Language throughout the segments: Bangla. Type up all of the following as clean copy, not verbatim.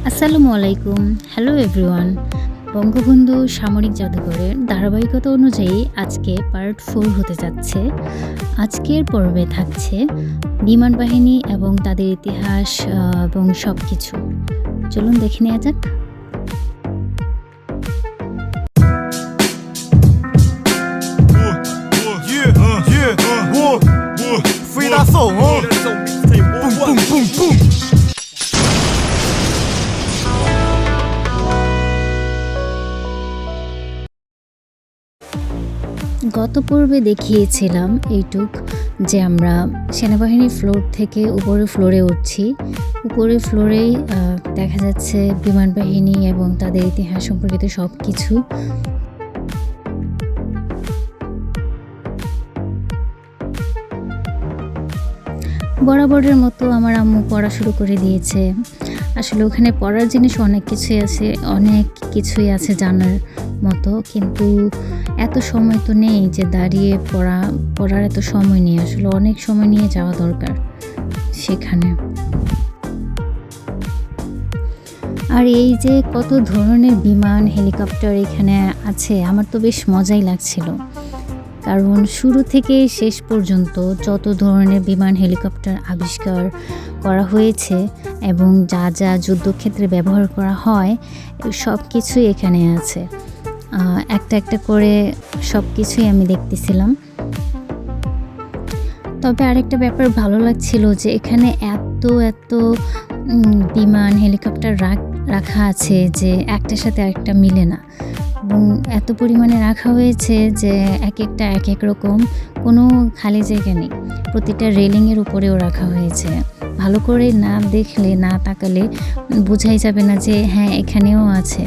আসসালামু আলাইকুম। Hello everyone. বঙ্গবন্ধু সামরিক জাদুঘরের ধারাবাহিকতা অনুযায়ী আজকে পার্ট 4 হতে যাচ্ছে। আজকের পর্বে থাকছে বিমান বাহিনী এবং তাদের ইতিহাস এবং সব কিছু। চলুন দেখে নেওয়া যাক। Free that soul, huh? Boom, boom, boom, boom. গত পর্বে দেখিয়েছিলাম এইটুক যে আমরা সেনাবাহিনীর ফ্লোর থেকে উপরের ফ্লোরে উঠছি। উপরের ফ্লোরেই দেখা যাচ্ছে বিমান বাহিনী এবং তাদের ইতিহাস সম্পর্কিত সব কিছু। বরাবরের মতো আমার আম্মু পড়া শুরু করে দিয়েছে। আসলে ওখানে পড়ার জিনিস অনেক কিছুই আছে জানার মতো, কিন্তু এত সময় তো নেই যে দাঁড়িয়ে পড়ার এত সময় নেই। আসলে অনেক সময় নিয়ে যাওয়া দরকার সেখানে। আর এই যে কত ধরনের বিমান হেলিকপ্টার এখানে আছে, আমার তো বেশ মজাই লাগছিল। কারণ শুরু থেকে শেষ পর্যন্ত যত ধরনের বিমান হেলিকপ্টার আবিষ্কার করা হয়েছে এবং যা যা যুদ্ধক্ষেত্রে ব্যবহার করা হয় সব কিছুই এখানে আছে। একটা একটা করে সব কিছুই আমি দেখতেছিলাম। তবে আরেকটা ব্যাপার ভালো লাগছিল যে এখানে এত বিমান হেলিকপ্টার রাখা আছে যে একটার সাথে আরেকটা মিলে না, এবং এত পরিমাণে রাখা হয়েছে যে এক একটা এক এক রকম, কোনো খালি জায়গা নেই। প্রতিটা রেলিংয়ের উপরেও রাখা হয়েছে। ভালো করে না দেখলে, না তাকালে বোঝাই যাবে না যে হ্যাঁ এখানেও আছে।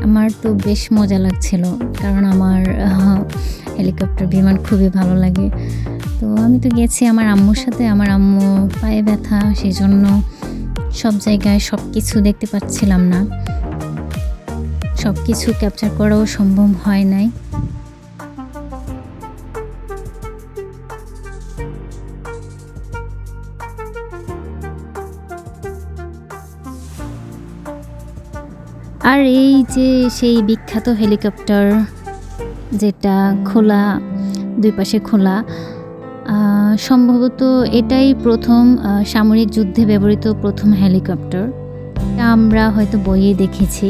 আমার তো বেশ মজা লাগছিল, কারণ আমার হেলিকপ্টার বিমান খুবই ভালো লাগে। তো আমি তো গেছি আমার আম্মুর সাথে। আমার আম্মু পায়ে ব্যথা, সেই জন্য সব জায়গায় সব কিছু দেখতে পাচ্ছিলাম না, সব কিছু ক্যাপচার করাও সম্ভব হয় নাই। আর এই যে সেই বিখ্যাত হেলিকপ্টার যেটা খোলা, দুই পাশে খোলা, সম্ভবত এটাই প্রথম সামরিক যুদ্ধে ব্যবহৃত প্রথম হেলিকপ্টার। আমরা হয়তো বইয়ে দেখেছি।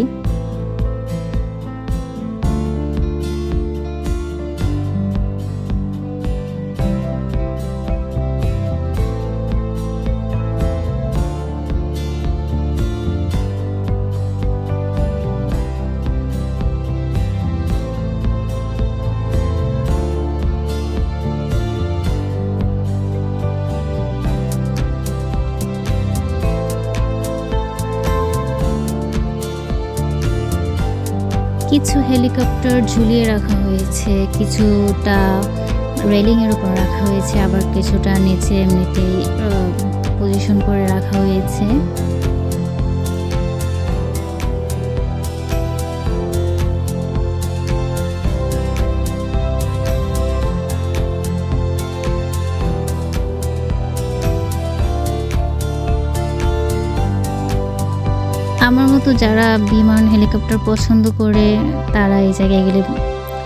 কিছু হেলিকপ্টার ঝুলিয়ে রাখা হয়েছে, কিছুটা রেলিংয়ের উপর রাখা হয়েছে, আবার কিছুটা নিচে এমনিতেই পজিশন করে রাখা হয়েছে। আমার মতো যারা বিমান হেলিকপ্টার পছন্দ করে তারা এই জায়গায় গেলে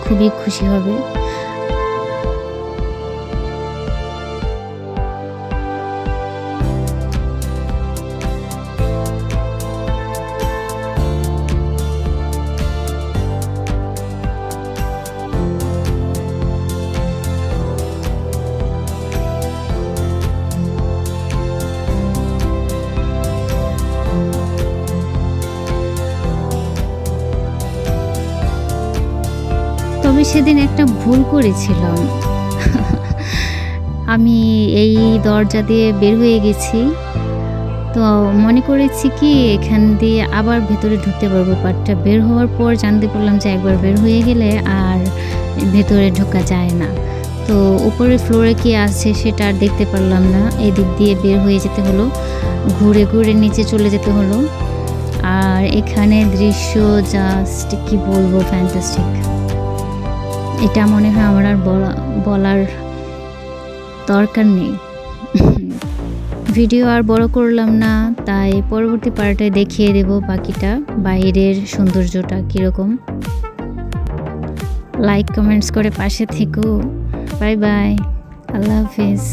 খুবই খুশি হবে। তবে সেদিন একটা ভুল করেছিলাম। আমি এই দরজা দিয়ে বের হয়ে গেছি, তো মনে করেছি কি এখান দিয়ে আবার ভেতরে ঢুকতে পারবো। বাটটা বের হওয়ার পর জানতে পারলাম যে একবার বের হয়ে গেলে আর ভেতরে ঢোকা যায় না। তো উপরের ফ্লোরে কি আছে সেটা আর দেখতে পারলাম না। এদিক দিয়ে বের হয়ে যেতে হলো, ঘুরে ঘুরে নিচে চলে যেতে হলো। আর এখানে দৃশ্য জাস্ট কি বলবো, ফ্যান্টাস্টিক। এটা মনে হয় আমার আর বলার দরকার নেই। ভিডিও আর বড় করলাম না, তাই পরবর্তী পার্টে দেখিয়ে দেব বাকিটা, বাইরের সৌন্দর্যটা কীরকম। লাইক কমেন্টস করে পাশে থেকো। বাই বাই, আল্লাহ হাফিজ।